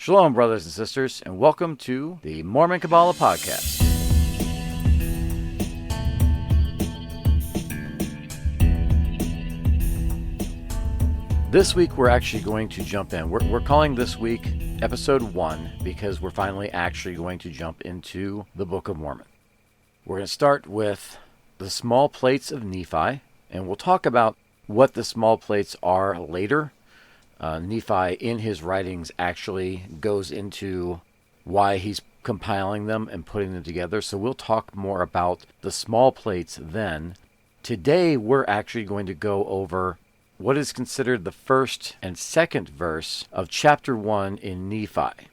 Shalom, brothers and sisters, and welcome to the Mormon Kabbalah Podcast. This week we're actually going to jump in. We're calling this week Episode 1 because we're finally actually going to jump into the Book of Mormon. We're going to start with the small plates of Nephi, and we'll talk about what the small plates are later. Nephi, in his writings, actually goes into why he's compiling them and putting them together. So we'll talk more about the small plates then. Today, we're actually going to go over what is considered the first and second verse of chapter 1 in Nephi.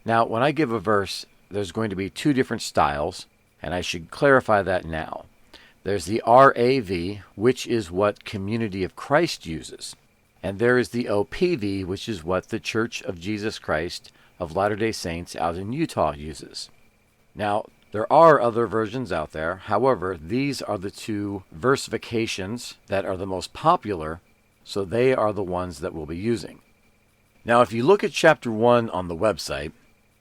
Now, when I give a verse, there's going to be two different styles, and I should clarify that now. There's the RAV, which is what Community of Christ uses. And there is the OPV, which is what the Church of Jesus Christ of Latter-day Saints out in Utah uses. Now, there are other versions out there. However, these are the two versifications that are the most popular, so they are the ones that we'll be using. Now, if you look at chapter 1 on the website,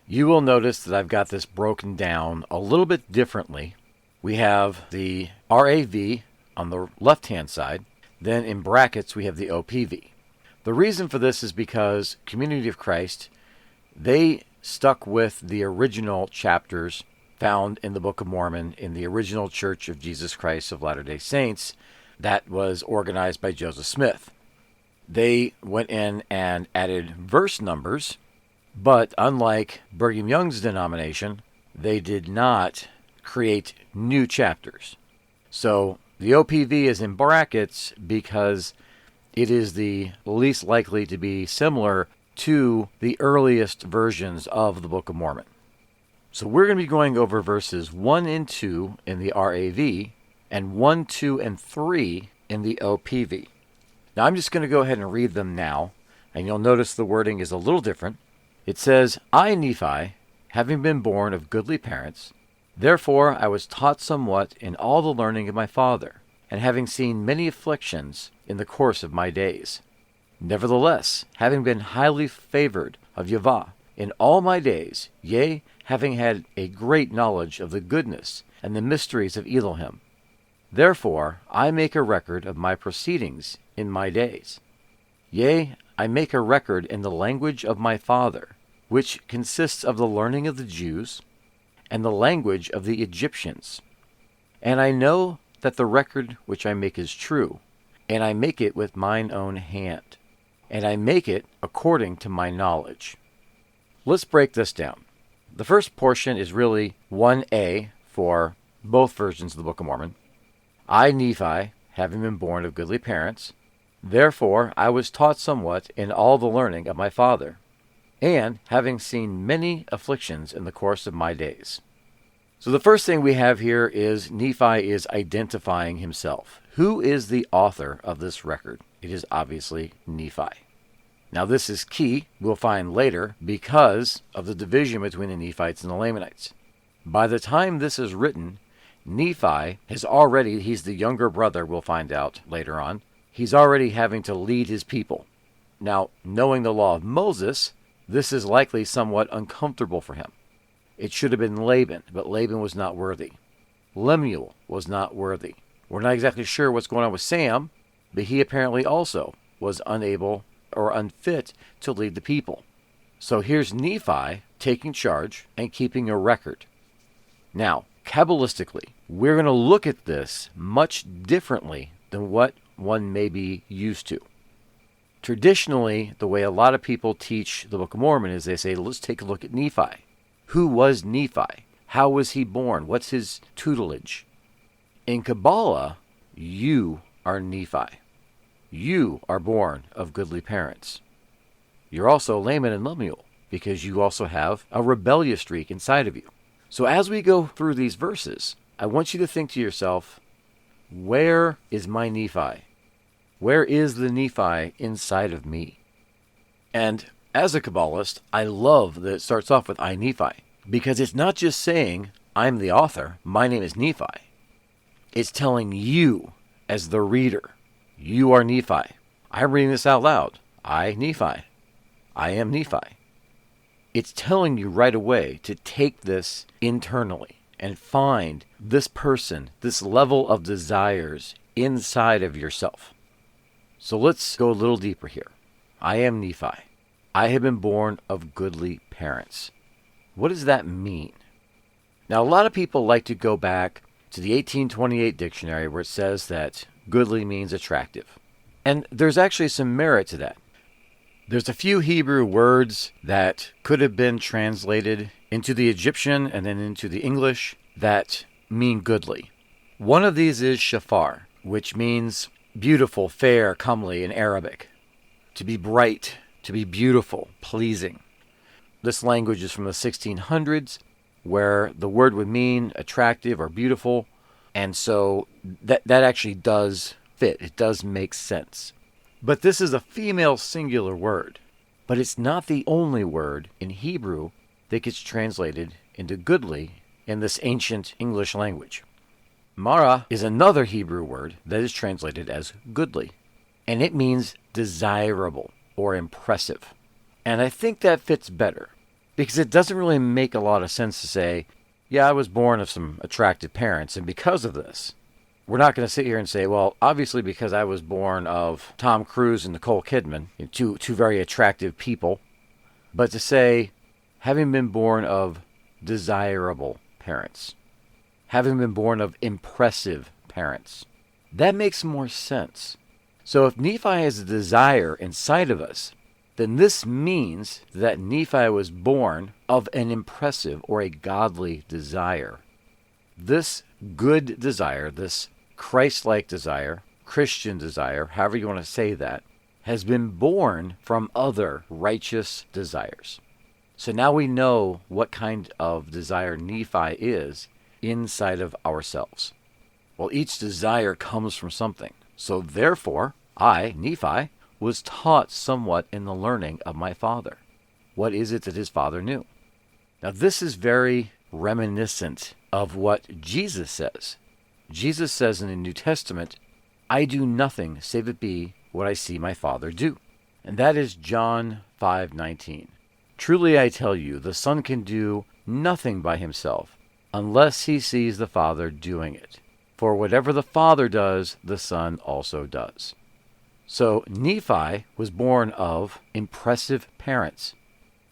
you will notice that I've got this broken down a little bit differently. We have the RAV on the left-hand side. Then in brackets, we have the OPV. The reason for this is because Community of Christ, they stuck with the original chapters found in the Book of Mormon in the original Church of Jesus Christ of Latter-day Saints that was organized by Joseph Smith. They went in and added verse numbers, but unlike Brigham Young's denomination, they did not create new chapters. So the OPV is in brackets because it is the least likely to be similar to the earliest versions of the Book of Mormon. So we're going to be going over verses 1 and 2 in the RAV and 1, 2, and 3 in the OPV. Now I'm just going to go ahead and read them now, and you'll notice the wording is a little different. It says, I, Nephi, having been born of goodly parents, therefore I was taught somewhat in all the learning of my father, and having seen many afflictions in the course of my days. Nevertheless, having been highly favored of Yahweh in all my days, yea, having had a great knowledge of the goodness and the mysteries of Elohim, therefore I make a record of my proceedings in my days. Yea, I make a record in the language of my father, which consists of the learning of the Jews and the language of the Egyptians. And I know that the record which I make is true, and I make it with mine own hand, and I make it according to my knowledge. Let's break this down. The first portion is really 1a for both versions of the Book of Mormon. I, Nephi, having been born of goodly parents, therefore I was taught somewhat in all the learning of my father, and having seen many afflictions in the course of my days. So the first thing we have here is Nephi is identifying himself. Who is the author of this record? It is obviously Nephi. Now this is key, we'll find later, because of the division between the Nephites and the Lamanites. By the time this is written, Nephi he's the younger brother, we'll find out later on. He's already having to lead his people. Now, knowing the law of Moses, this is likely somewhat uncomfortable for him. It should have been Laban, but Laban was not worthy. Lemuel was not worthy. We're not exactly sure what's going on with Sam, but he apparently also was unable or unfit to lead the people. So here's Nephi taking charge and keeping a record. Now, Kabbalistically, we're going to look at this much differently than what one may be used to. Traditionally, the way a lot of people teach the Book of Mormon is they say, let's take a look at Nephi. Who was Nephi? How was he born? What's his tutelage? In Kabbalah, you are Nephi. You are born of goodly parents. You're also Laman and Lemuel because you also have a rebellious streak inside of you. So as we go through these verses, I want you to think to yourself, where is my Nephi? Where is the Nephi inside of me? And as a Kabbalist, I love that it starts off with I, Nephi, because it's not just saying, I'm the author, my name is Nephi. It's telling you, as the reader, you are Nephi. I'm reading this out loud. I, Nephi. I am Nephi. It's telling you right away to take this internally and find this person, this level of desires inside of yourself. So let's go a little deeper here. I am Nephi. I have been born of goodly parents. What does that mean? Now, a lot of people like to go back to the 1828 dictionary where it says that goodly means attractive. And there's actually some merit to that. There's a few Hebrew words that could have been translated into the Egyptian and then into the English that mean goodly. One of these is shafar, which means beautiful, fair, comely in Arabic. To be bright, to be beautiful, pleasing. This language is from the 1600s, where the word would mean attractive or beautiful, and so that actually does fit. It does make sense. But this is a female singular word, but it's not the only word in Hebrew that gets translated into goodly in this ancient English language. Mara is another Hebrew word that is translated as goodly, and it means desirable or impressive. And I think that fits better, because it doesn't really make a lot of sense to say, yeah, I was born of some attractive parents, and because of this, we're not going to sit here and say, well, obviously because I was born of Tom Cruise and Nicole Kidman, two very attractive people, but to say, having been born of desirable parents, having been born of impressive parents, that makes more sense. So if Nephi has a desire inside of us, then this means that Nephi was born of an impressive or a godly desire. This good desire, this Christ-like desire, Christian desire, however you want to say that, has been born from other righteous desires. So now we know what kind of desire Nephi is inside of ourselves. Well, each desire comes from something. So therefore, I, Nephi, was taught somewhat in the learning of my father. What is it that his father knew? Now this is very reminiscent of what Jesus says. Jesus says in the New Testament, I do nothing save it be what I see my Father do. And that is John 5:19. Truly I tell you, the Son can do nothing by himself unless he sees the Father doing it. For whatever the Father does, the Son also does. So Nephi was born of impressive parents.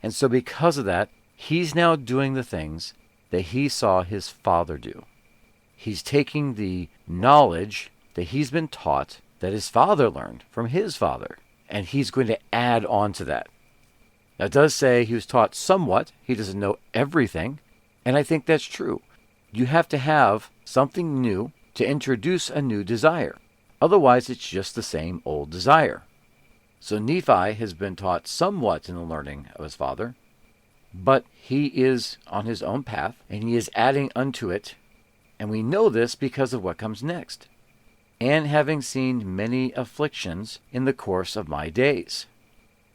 And so because of that, he's now doing the things that he saw his father do. He's taking the knowledge that he's been taught that his father learned from his father, and he's going to add on to that. Now, it does say he was taught somewhat. He doesn't know everything, and I think that's true. You have to have something new to introduce a new desire. Otherwise, it's just the same old desire. So Nephi has been taught somewhat in the learning of his father, but he is on his own path, and he is adding unto it. And we know this because of what comes next. And having seen many afflictions in the course of my days.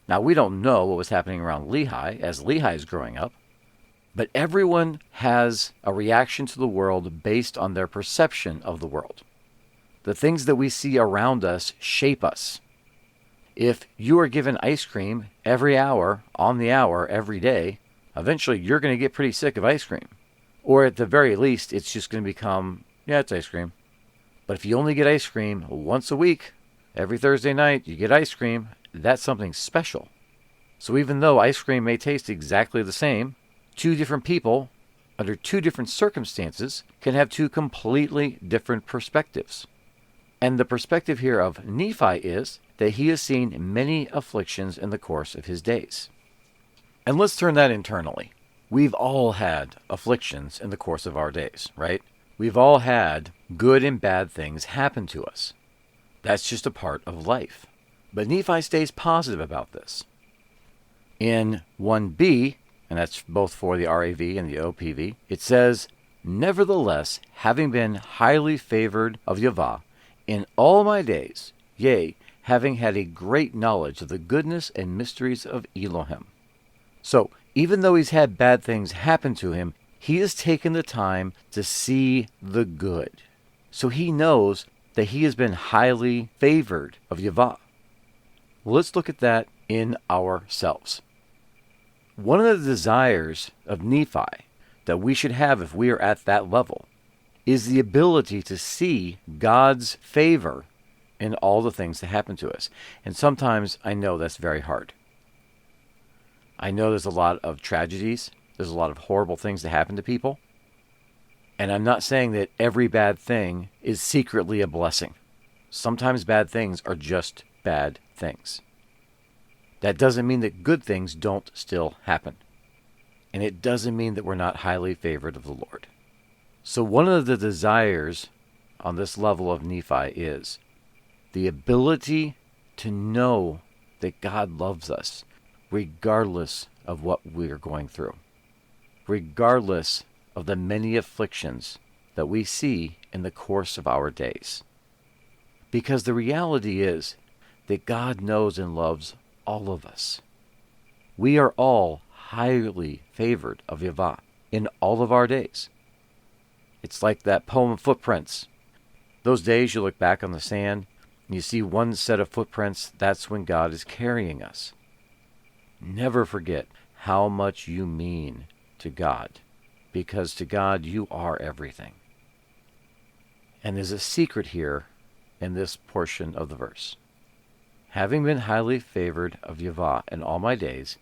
Now, we don't know what was happening around Lehi as Lehi is growing up, but everyone has a reaction to the world based on their perception of the world. The things that we see around us shape us. If you are given ice cream every hour, on the hour, every day, eventually you're going to get pretty sick of ice cream. Or at the very least, it's just going to become, yeah, it's ice cream. But if you only get ice cream once a week, every Thursday night you get ice cream, that's something special. So even though ice cream may taste exactly the same, two different people, under two different circumstances, can have two completely different perspectives. And the perspective here of Nephi is that he has seen many afflictions in the course of his days. And let's turn that internally. We've all had afflictions in the course of our days, right? We've all had good and bad things happen to us. That's just a part of life. But Nephi stays positive about this. In 1b, and that's both for the RAV and the OPV, it says, Nevertheless, having been highly favored of Yahweh in all my days, yea, having had a great knowledge of the goodness and mysteries of Elohim. So, even though he's had bad things happen to him, he has taken the time to see the good. So he knows that he has been highly favored of Yahweh. Well, let's look at that in ourselves. One of the desires of Nephi that we should have if we are at that level is the ability to see God's favor in all the things that happen to us. And sometimes I know that's very hard. I know there's a lot of tragedies. There's a lot of horrible things that happen to people. And I'm not saying that every bad thing is secretly a blessing. Sometimes bad things are just bad things. That doesn't mean that good things don't still happen. And it doesn't mean that we're not highly favored of the Lord. So one of the desires on this level of Nephi is the ability to know that God loves us regardless of what we are going through, regardless of the many afflictions that we see in the course of our days. Because the reality is that God knows and loves all of us. We are all highly favored of Yahweh in all of our days. It's like that poem Footprints. Those days you look back on the sand and you see one set of footprints, that's when God is carrying us. Never forget how much you mean to God, because to God you are everything. And there's a secret here in this portion of the verse. Having been highly favored of Yahweh in all my days,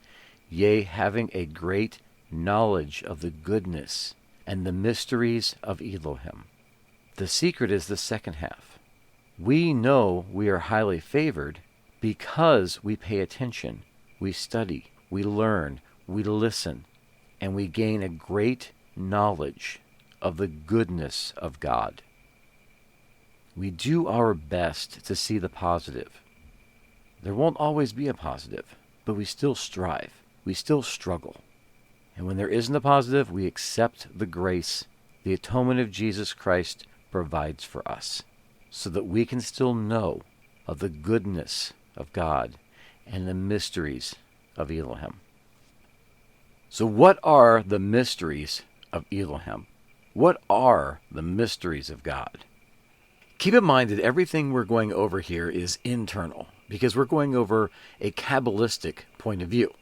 yea, having a great knowledge of the goodness and the mysteries of Elohim. The secret is the second half. We know we are highly favored because we pay attention, we study, we learn, we listen, and we gain a great knowledge of the goodness of God. We do our best to see the positive. There won't always be a positive, but we still strive. We still struggle. And when there isn't a positive, we accept the grace the atonement of Jesus Christ provides for us, so that we can still know of the goodness of God and the mysteries of Elohim. So what are the mysteries of Elohim? What are the mysteries of God? Keep in mind that everything we're going over here is internal, because we're going over a Kabbalistic point of view.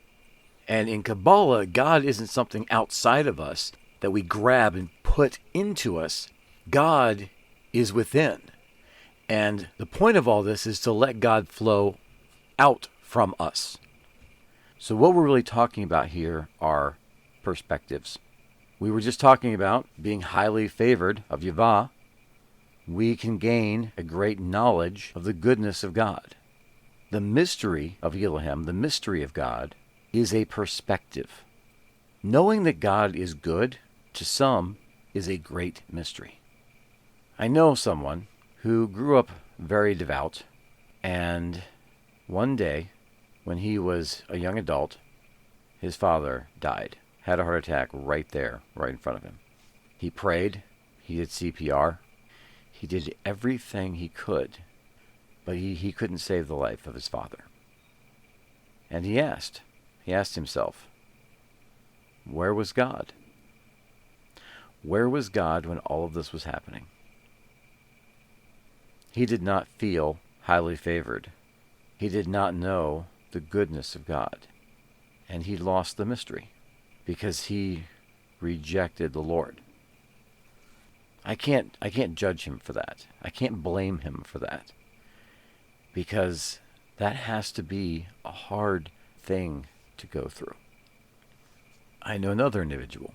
And in Kabbalah, God isn't something outside of us that we grab and put into us. God is within. And the point of all this is to let God flow out from us. So what we're really talking about here are perspectives. We were just talking about being highly favored of Yahweh. We can gain a great knowledge of the goodness of God. The mystery of Elohim, the mystery of God, is a perspective. Knowing that God is good, to some, is a great mystery. I know someone who grew up very devout, and one day, when he was a young adult, his father died, had a heart attack right there, right in front of him. He prayed, he did CPR, he did everything he could, but he couldn't save the life of his father. And he asked himself, where was God? Where was God when all of this was happening? He did not feel highly favored. He did not know the goodness of God. And he lost the mystery because he rejected the Lord. I can't judge him for that. I can't blame him for that. Because that has to be a hard thing to go through. I know another individual,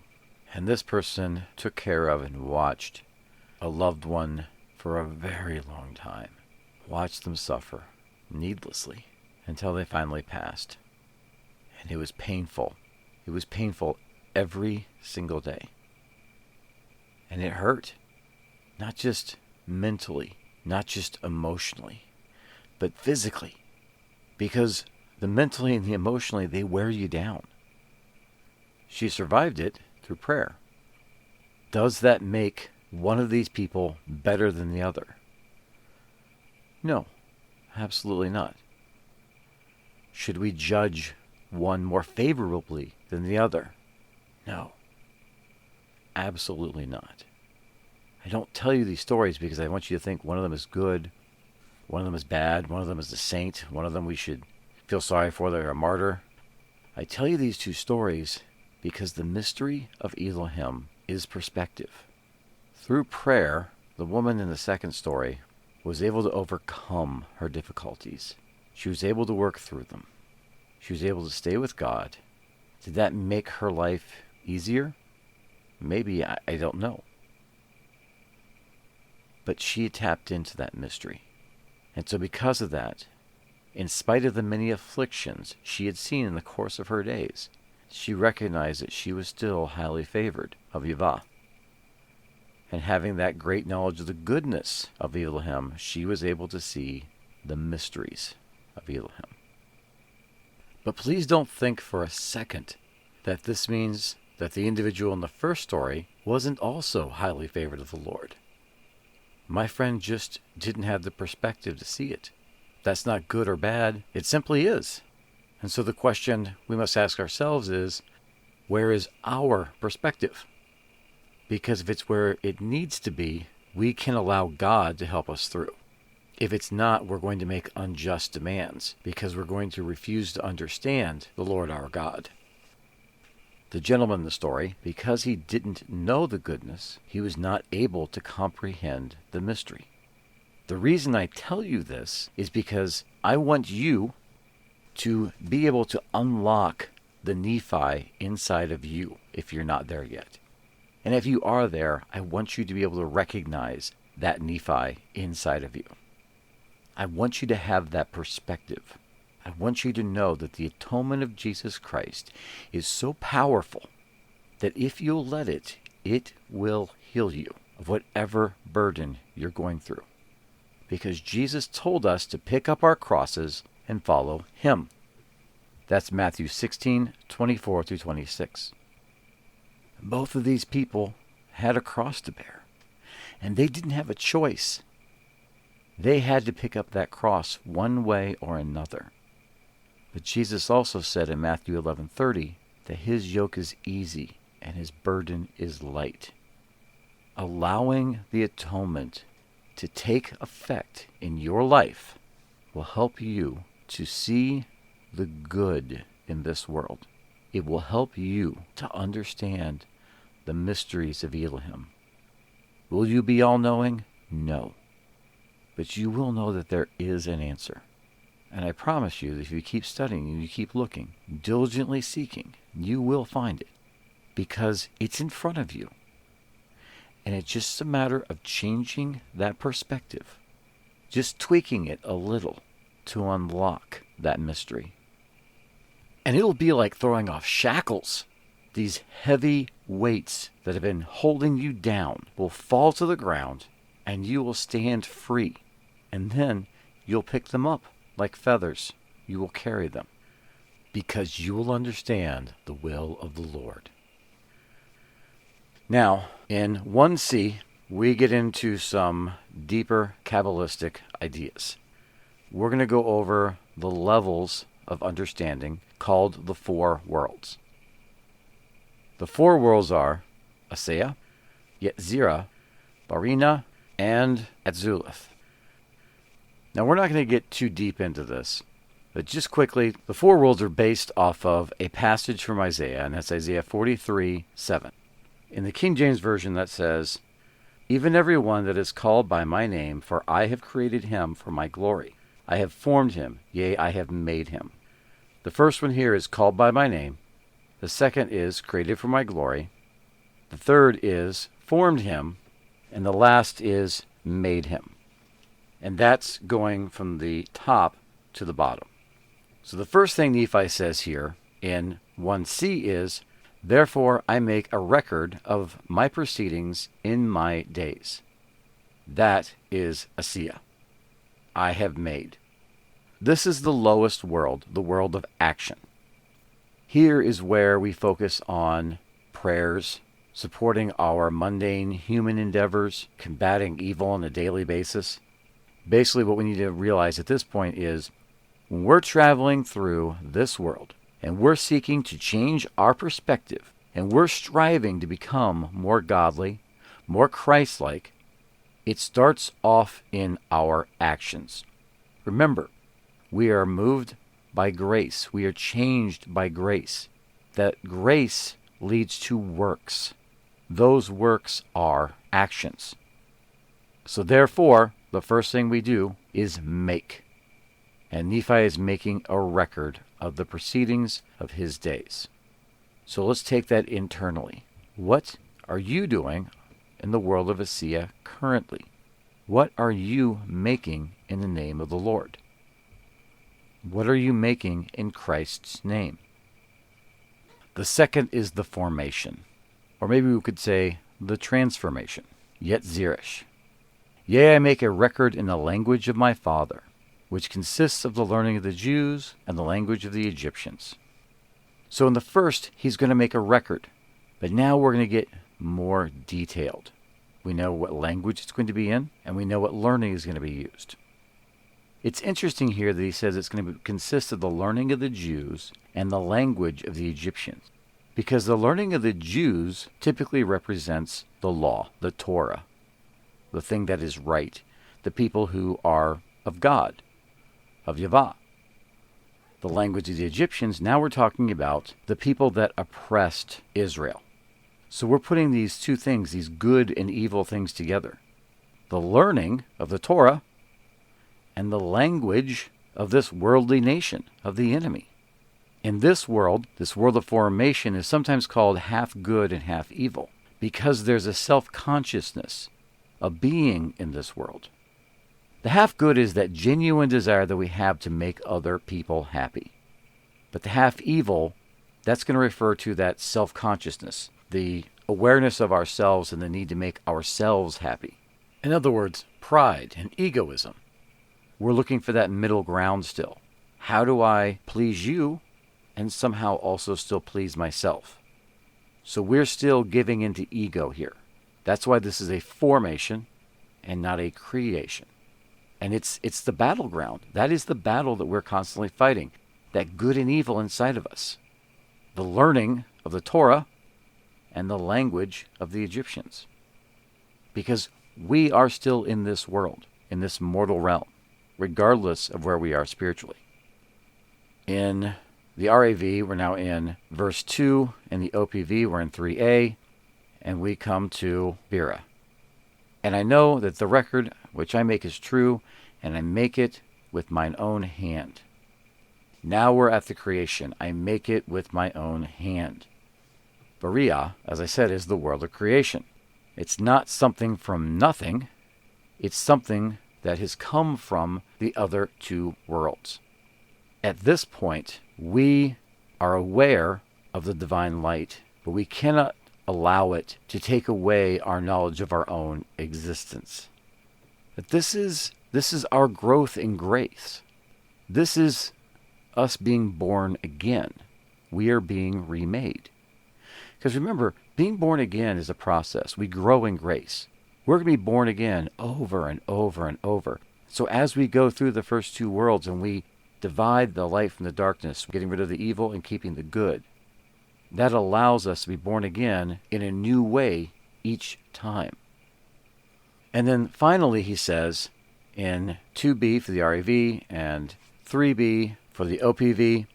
and this person took care of and watched a loved one for a very long time, watched them suffer needlessly until they finally passed. And it was painful. It was painful every single day. And it hurt, not just mentally, not just emotionally, but physically, because the mentally and the emotionally, they wear you down. She survived it through prayer. Does that make one of these people better than the other? No, absolutely not. Should we judge one more favorably than the other? No, absolutely not. I don't tell you these stories because I want you to think one of them is good, one of them is bad, one of them is a saint, one of them we should feel sorry for, they're a martyr. I tell you these two stories because the mystery of Elohim is perspective. Through prayer, the woman in the second story was able to overcome her difficulties. She was able to work through them. She was able to stay with God. Did that make her life easier? Maybe, I don't know. But she tapped into that mystery. And so because of that, in spite of the many afflictions she had seen in the course of her days, she recognized that she was still highly favored of Yahweh. And having that great knowledge of the goodness of Elohim, she was able to see the mysteries of Elohim. But please don't think for a second that this means that the individual in the first story wasn't also highly favored of the Lord. My friend just didn't have the perspective to see it. That's not good or bad. It simply is. And so the question we must ask ourselves is, where is our perspective? Because if it's where it needs to be, we can allow God to help us through. If it's not, we're going to make unjust demands because we're going to refuse to understand the Lord our God. The gentleman in the story, because he didn't know the goodness, he was not able to comprehend the mystery. The reason I tell you this is because I want you to be able to unlock the Nephi inside of you if you're not there yet. And if you are there, I want you to be able to recognize that Nephi inside of you. I want you to have that perspective. I want you to know that the atonement of Jesus Christ is so powerful that if you'll let it, it will heal you of whatever burden you're going through. Because Jesus told us to pick up our crosses and follow him. That's Matthew 16:24-26. Both of these people had a cross to bear, and they didn't have a choice. They had to pick up that cross one way or another. But Jesus also said in Matthew 11:30 that his yoke is easy and his burden is light. Allowing the atonement to take effect in your life will help you to see the good in this world. It will help you to understand the mysteries of Elohim. Will you be all-knowing? No. But you will know that there is an answer. And I promise you that if you keep studying and you keep looking, diligently seeking, you will find it. Because it's in front of you. And it's just a matter of changing that perspective. Just tweaking it a little to unlock that mystery. And it'll be like throwing off shackles. These heavy weights that have been holding you down will fall to the ground and you will stand free. And then you'll pick them up like feathers. You will carry them because you will understand the will of the Lord. Now, in 1C, we get into some deeper Kabbalistic ideas. We're going to go over the levels of understanding called the four worlds. The four worlds are Assiah, Yetzirsh, Briah, and Atziluth. Now, we're not going to get too deep into this, but just quickly, the four worlds are based off of a passage from Isaiah, and that's Isaiah 43:7. In the King James Version, that says, "Even every one that is called by my name, for I have created him for my glory. I have formed him, yea, I have made him." The first one here is called by my name. The second is created for my glory. The third is formed him. And the last is made him. And that's going from the top to the bottom. So the first thing Nephi says here in 1C is, "Therefore I make a record of my proceedings in my days." That is Assiah. I have made. This is the lowest world, the world of action. Here is where we focus on prayers, supporting our mundane human endeavors, combating evil on a daily basis. Basically, what we need to realize at this point is when we're traveling through this world and we're seeking to change our perspective and we're striving to become more godly, more Christ-like, it starts off in our actions. Remember, we are moved by grace. We are changed by grace. That grace leads to works. Those works are actions. So therefore, the first thing we do is make. And Nephi is making a record of the proceedings of his days. So let's take that internally. What are you doing in the world of Assiah currently? What are you making in the name of the Lord? What are you making in Christ's name? The second is the formation, or maybe we could say the transformation. Yetzirsh. Yea, I make a record in the language of my father, which consists of the learning of the Jews and the language of the Egyptians. So in the first, he's going to make a record, but now we're going to get more detailed. We know what language it's going to be in, and we know what learning is going to be used. It's interesting here that he says it's going to consist of the learning of the Jews and the language of the Egyptians, because the learning of the Jews typically represents the law, the Torah, the thing that is right, the people who are of God, of Yahweh. The language of the Egyptians, now we're talking about the people that oppressed Israel. So we're putting these two things, these good and evil things together. The learning of the Torah and the language of this worldly nation, of the enemy. In this world of formation is sometimes called half good and half evil, because there's a self-consciousness, a being in this world. The half good is that genuine desire that we have to make other people happy. But the half evil, that's going to refer to that self-consciousness, the awareness of ourselves and the need to make ourselves happy. In other words, pride and egoism. We're looking for that middle ground still. How do I please you and somehow also still please myself? So we're still giving into ego here. That's why this is a formation and not a creation. And it's the battleground. That is the battle that we're constantly fighting. That good and evil inside of us. The learning of the Torah and the language of the Egyptians. Because we are still in this world, in this mortal realm, regardless of where we are spiritually. In the RAV, we're now in verse 2. In the OPV, we're in 3a. And we come to Briah. And I know that the record which I make is true, and I make it with mine own hand. Now we're at the creation. I make it with my own hand. Briah, as I said, is the world of creation. It's not something from nothing. It's something that has come from the other two worlds. At this point, we are aware of the divine light, but we cannot allow it to take away our knowledge of our own existence. But this is our growth in grace. This is us being born again. We are being remade. Because remember, being born again is a process. We grow in grace. We're going to be born again over and over and over. So as we go through the first two worlds and we divide the light from the darkness, getting rid of the evil and keeping the good, that allows us to be born again in a new way each time. And then finally he says in 2b for the RAV and 3b for the OPV,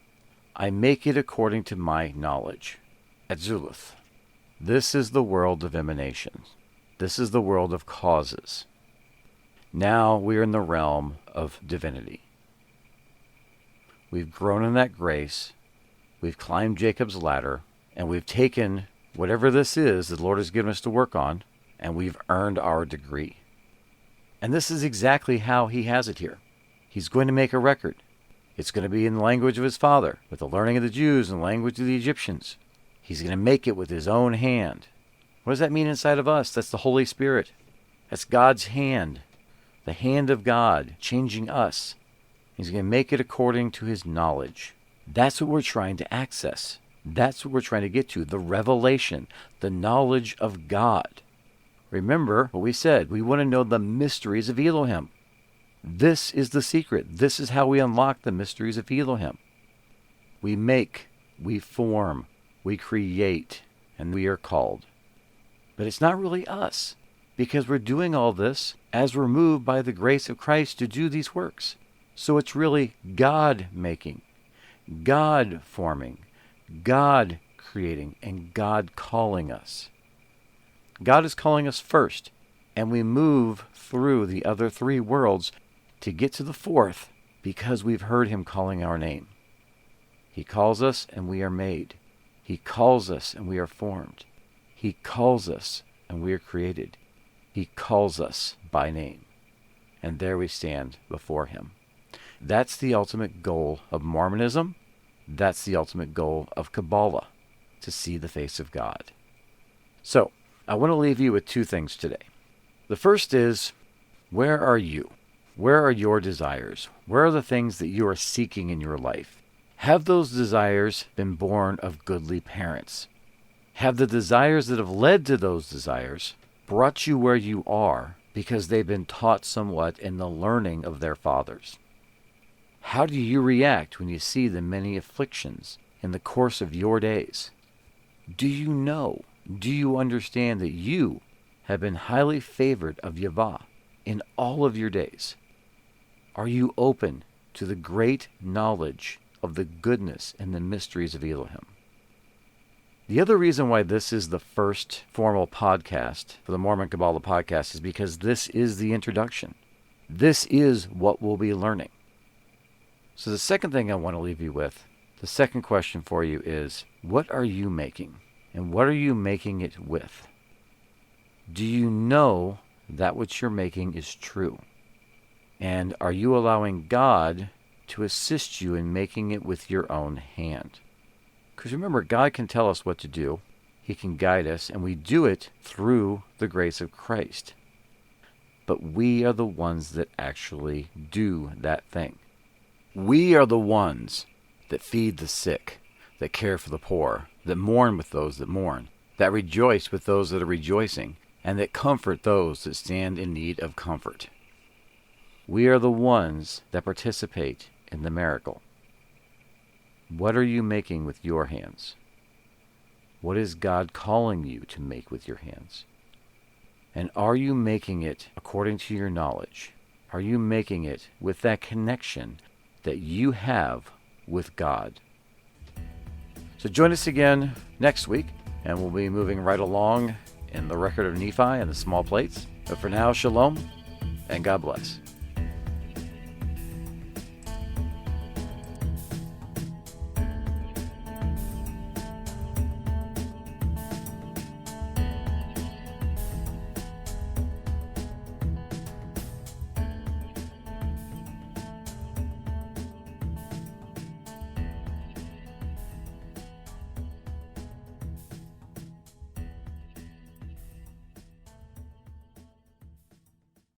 I make it according to my knowledge. Atziluth. This is the world of emanations. This is the world of causes. Now we are in the realm of divinity. We've grown in that grace. We've climbed Jacob's ladder, and we've taken whatever this is that the Lord has given us to work on, and we've earned our degree. And this is exactly how he has it here. He's going to make a record. It's going to be in the language of his father, with the learning of the Jews and the language of the Egyptians. He's going to make it with his own hand. What does that mean inside of us? That's the Holy Spirit. That's God's hand. The hand of God changing us. He's going to make it according to his knowledge. That's what we're trying to access. That's what we're trying to get to. The revelation, the knowledge of God. Remember what we said. We want to know the mysteries of Elohim. This is the secret. This is how we unlock the mysteries of Elohim. We make, we form, we create, and we are called. But it's not really us, because we're doing all this as we're moved by the grace of Christ to do these works. So it's really God making. God forming, God creating, and God calling us. God is calling us first, and we move through the other three worlds to get to the fourth because we've heard him calling our name. He calls us and we are made. He calls us and we are formed. He calls us and we are created. He calls us by name. And there we stand before him. That's the ultimate goal of Mormonism. That's the ultimate goal of Kabbalah, to see the face of God. So, I want to leave you with two things today. The first is, where are you? Where are your desires? Where are the things that you are seeking in your life? Have those desires been born of goodly parents? Have the desires that have led to those desires brought you where you are because they've been taught somewhat in the learning of their fathers? How do you react when you see the many afflictions in the course of your days? Do you know, do you understand that you have been highly favored of Yahweh in all of your days? Are you open to the great knowledge of the goodness and the mysteries of Elohim? The other reason why this is the first formal podcast for the Mormon Kabbalah podcast is because this is the introduction. This is what we'll be learning. So the second thing I want to leave you with, the second question for you is, what are you making? And what are you making it with? Do you know that what you're making is true? And are you allowing God to assist you in making it with your own hand? Because remember, God can tell us what to do. He can guide us, and we do it through the grace of Christ. But we are the ones that actually do that thing. We are the ones that feed the sick, that care for the poor, that mourn with those that mourn, that rejoice with those that are rejoicing, and that comfort those that stand in need of comfort. We are the ones that participate in the miracle. What are you making with your hands? What is God calling you to make with your hands? And are you making it according to your knowledge? Are you making it with that connection that you have with God? So join us again next week, and we'll be moving right along in the record of Nephi and the small plates. But for now, shalom, and God bless.